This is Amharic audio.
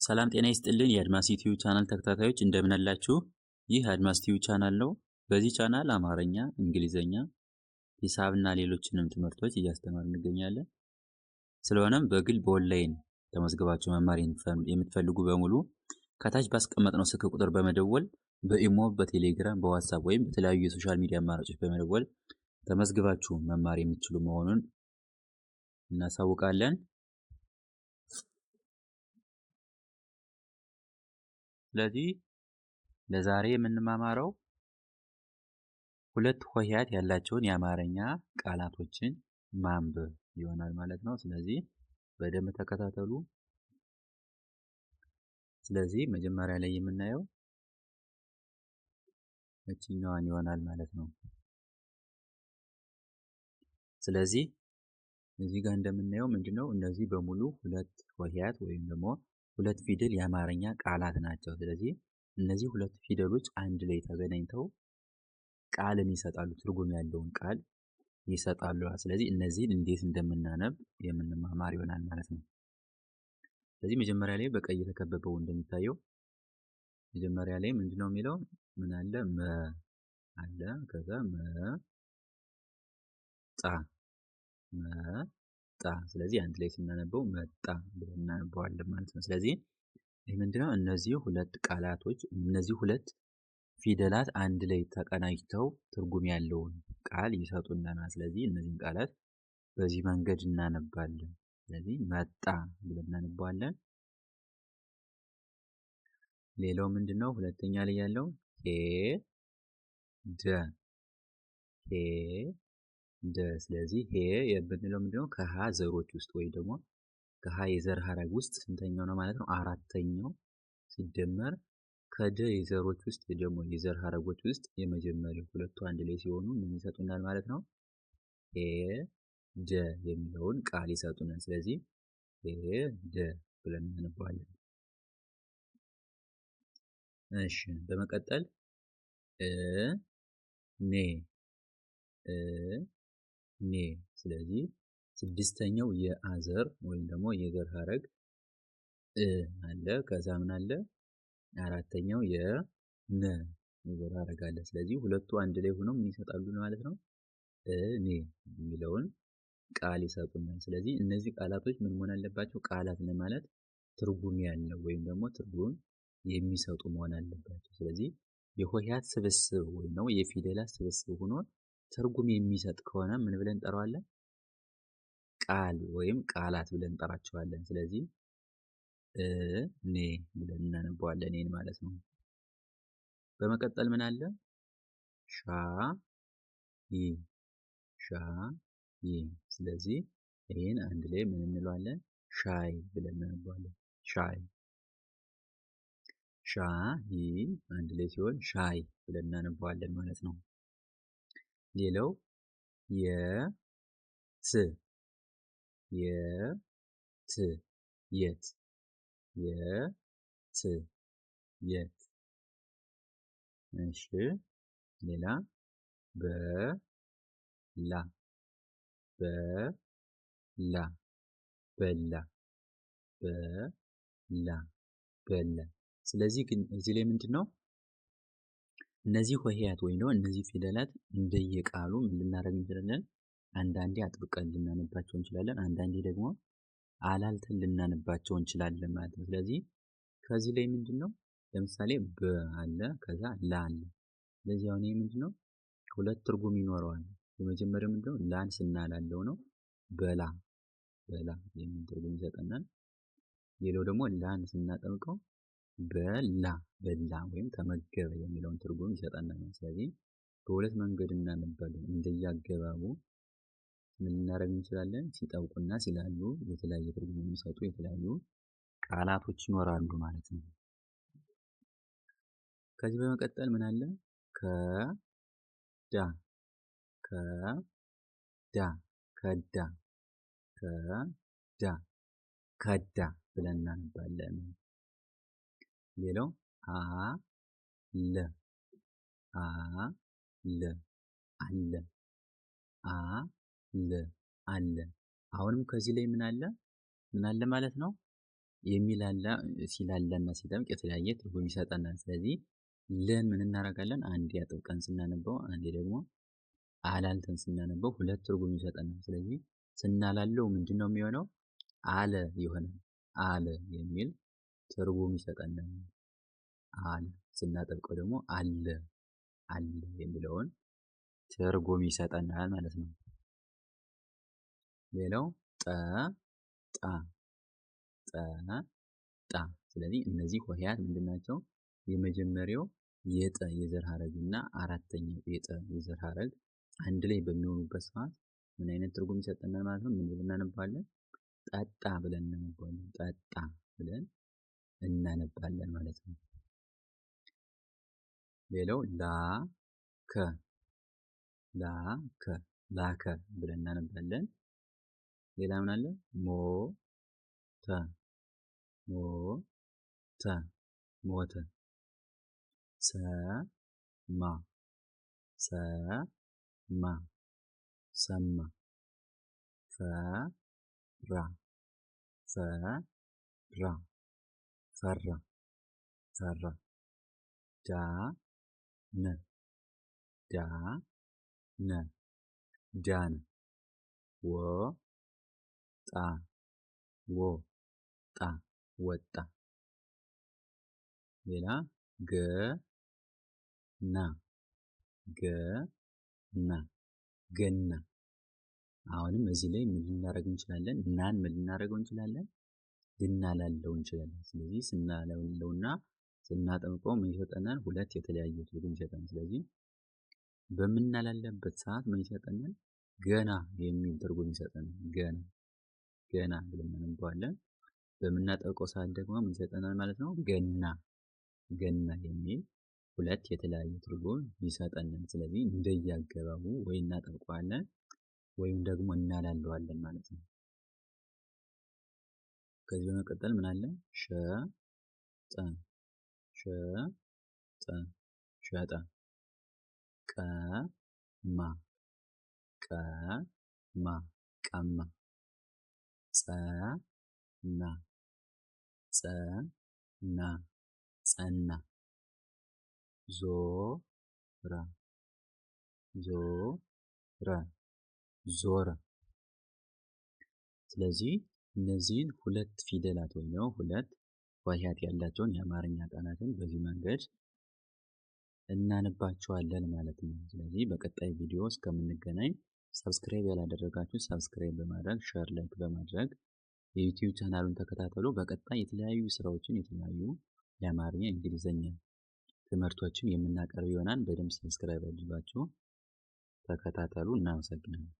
ሰላም ጤና ይስጥልን የአድማስ ዩቲዩብ ቻናል ተከታታዮች እንደምን አላችሁ? ይህ አድማስ ዩቲዩብ ቻናል ነው። በዚህ ቻናል አማርኛ፣ እንግሊዘኛ፣ ሂሳብና ሌሎችንም ትምህርቶች እያስተማርን እንገኛለን። ስለሆነም በግል በኦንላይን ተመዝግባችሁ መማር የምትፈልጉ በሙሉ ከታች ባስቀመጥነው ስልክ ቁጥር በመደወል በኢሞ፣ በቴሌግራም፣ በዋትስአፕ ወይም በተለያዩ የሶሻል ሚዲያ አማራጮች በመደወል ተመዝግባችሁ መማር የምትችሉ መሆኑን እናሳውቃለን። ስለዚህ ለዛሬ የምንማማረው ሁለት ሆሄያት ያላቸውን የአማርኛ ቃላቶችን ማንበብ ይሆናል ማለት ነው። ስለዚህ በደንብ ተከታተሉ። ስለዚህ መጀመሪያ ላይ የምናየው እችኛዋን ይሆናል ማለት ነው። ስለዚህ እዚህ ጋር እንደምናየው ምንድነው እነዚህ በሙሉ ሁለት ሆሄያት ወይም ደግሞ ሁለት ፊደል የአማርኛ ቃላት ናቸው። ስለዚህ እነዚህ ሁለት ፊደሎች አንድ ላይ ተገናኝተው ቃልን ይሰጣሉ፣ ትርጉም ያለውን ቃል ይሰጣሉ። ስለዚህ እነዚህን እንዴት እንደምናነብ የምንማማር ይሆናል ማለት ነው። ስለዚህ መጀመሪያ ላይ በቀይ የተከበበው እንደሚታየው መጀመሪያ ላይ ምንድነው የሚለው ምን አለ? መ አለ። ከዛ መጣ መጣ። ስለዚህ አንድ ላይ ስናነበው መጣ ብለን እናነበዋለን ማለት ነው። ስለዚህ ይህ ምንድነው? እነዚህ ሁለት ቃላቶች እነዚህ ሁለት ፊደላት አንድ ላይ ተቀናጅተው ትርጉም ያለውን ቃል ይሰጡናል። ስለዚህ እነዚህን ቃላት በዚህ መንገድ እናነባለን። ስለዚህ መጣ ብለን እናነባዋለን። ሌላው ምንድነው? ሁለተኛ ላይ ያለው ሄደ ሄደ። ስለዚህ ሄ የምንለው ምንድነው? ከሀ ዘሮች ውስጥ ወይ ደግሞ ከሀ የዘር ሀረግ ውስጥ ስንተኛው ነው ማለት ነው? አራተኛው ሲደመር ከደ የዘሮች ውስጥ ደግሞ የዘር ሀረጎች ውስጥ የመጀመሪያው ሁለቱ አንድ ላይ ሲሆኑ ምን ይሰጡናል ማለት ነው? ሄደ የሚለውን ቃል ይሰጡናል። ስለዚህ ሄደ ብለን እናነባዋለን። እሺ፣ በመቀጠል ኔ። ስለዚህ ስድስተኛው የአዘር ወይም ደግሞ የዘር ሀረግ አለ። ከዛ ምን አለ? አራተኛው የነ የዘር ሀረግ አለ። ስለዚህ ሁለቱ አንድ ላይ ሆነው ምን ይሰጣሉ ማለት ነው? እኔ የሚለውን ቃል ይሰጡናል። ስለዚህ እነዚህ ቃላቶች ምን መሆን አለባቸው? ቃላት ለማለት ትርጉም ያለው ወይም ደግሞ ትርጉም የሚሰጡ መሆን አለባቸው። ስለዚህ የሆሄያት ስብስብ ወይም ደግሞ የፊደላት ስብስብ ሆኖ ትርጉም የሚሰጥ ከሆነ ምን ብለን እንጠራዋለን? ቃል ወይም ቃላት ብለን እንጠራቸዋለን። ስለዚህ እኔ ብለን እናነባዋለን እኔን ማለት ነው። በመቀጠል ምን አለ? ሻይ። ስለዚህ ይሄን አንድ ላይ ምን እንለዋለን? ሻይ ብለን እናነባዋለን። ሻይ አንድ ላይ ሲሆን ሻይ ብለን እናነባዋለን ማለት ነው። ሌላው የት እሺ፣ ሌላ በላ። ስለዚህ ግን እዚህ ላይ ምንድነው እነዚህ ሆሄያት ወይም ደግሞ እነዚህ ፊደላት እንደየቃሉ ምን ልናደርግ እንችላለን? አንዳንዴ አጥብቀን ልናነባቸው እንችላለን፣ አንዳንዴ ደግሞ አላልተን ልናነባቸው እንችላለን ማለት ነው። ስለዚህ ከዚህ ላይ ምንድነው ለምሳሌ በ አለ፣ ከዛ ላ አለ። ስለዚህ አሁን ይሄ ምንድነው ሁለት ትርጉም ይኖረዋል። የመጀመሪያው ምንድነው ላን ስናላለው ነው፣ በላ የሚል ትርጉም ይሰጠናል። ሌላው ደግሞ ላን ስናጠምቀው በላ ወይም ተመገበ የሚለውን ትርጉም ይሰጠናል። ስለዚህ በሁለት መንገድ እናነባለን። እንደየአገባቡ ምን ልናደርግ እንችላለን? ሲጠብቁና ሲላሉ የተለያየ ትርጉም የሚሰጡ የተለያዩ ቃላቶች ይኖራሉ ማለት ነው። ከዚህ በመቀጠል ምን አለ? ከዳ ብለን እናነባለን። ሌላው አለ አለ። አሁንም ከዚህ ላይ ምን አለ ማለት ነው? የሚላላ ሲላላና ሲጠብቅ የተለያየ ትርጉም ይሰጠናል። ስለዚህ ለን ምን እናደርጋለን? አንዴ አጥብቀን ስናነበው፣ አንዴ ደግሞ አላልተን ስናነበው ሁለት ትርጉም ይሰጠናል። ስለዚህ ስናላለው ምንድን ነው የሚሆነው? አለ ይሆናል። አለ የሚል ትርጉም ይሰጠናል። አለ ስናጠብቀው ደግሞ አለ አለ የሚለውን ትርጉም ይሰጠናል ማለት ነው። ሌላው ጠ ጣ። ስለዚህ እነዚህ ሆሄያት ምንድን ናቸው? የመጀመሪያው የጠ የዘር ሐረግ እና አራተኛው የጠ የዘር ሐረግ አንድ ላይ በሚሆኑበት ሰዓት ምን አይነት ትርጉም ይሰጠናል ማለት ነው? ምን ብለን እናነባለን? ጠጣ ብለን እናነባለን። ጠጣ ብለን እናነባለን ማለት ነው። ሌላው ላከ ላከ ላከ ብለን እናነባለን። ሌላ ምን አለ? ሞተ ሞተ ሞተ። ሰማ ሰማ ሰማ። ፈራ ፈራ ፈራ ፈራ። ዳነ ዳነ ዳነ። ወጣ ወጣ ወጣ። ሌላ ገና ገና ገና። አሁንም እዚህ ላይ ምን ልናደርግ እንችላለን? እናን ምን ልናደርገው እንችላለን? ልናላለው እንችላለን። ስለዚህ ስናላለውና ስናጠብቀው ምን ይሰጠናል? ሁለት የተለያዩ ትርጉም ይሰጠናል። ስለዚህ በምናላለበት ሰዓት ምን ይሰጠናል? ገና የሚል ትርጉም ይሰጠናል። ገና ገና ብለን እናነባዋለን። በምናጠብቀው ሰዓት ደግሞ ምን ይሰጠናል ማለት ነው? ገና ገና የሚል ሁለት የተለያዩ ትርጉም ይሰጠናል። ስለዚህ እንደየአገባቡ ወይ እናጠብቀዋለን ወይም ደግሞ እናላለዋለን ማለት ነው። ከዚህ በመቀጠል ምን አለ? ሸጠ ሸጠ ሸጠ። ቀማ ቀማ ቀማ። ጸና ጸና ጸና። ዞረ ዞረ ዞረ። ስለዚህ እነዚህን ሁለት ፊደላት ወይም ደግሞ ሁለት ሆሄያት ያላቸውን የአማርኛ ቃላትን በዚህ መንገድ እናነባቸዋለን ማለት ነው። ስለዚህ በቀጣይ ቪዲዮ እስከምንገናኝ ሰብስክራይብ ያላደረጋችሁ ሰብስክራይብ በማድረግ ሼር፣ ላይክ በማድረግ የዩቲዩብ ቻናሉን ተከታተሉ። በቀጣይ የተለያዩ ስራዎችን የተለያዩ የአማርኛ እንግሊዘኛ ትምህርቶችን የምናቀርብ ይሆናል። በደንብ ሰብስክራይብ አድርጋችሁ ተከታተሉ። እናመሰግናለን።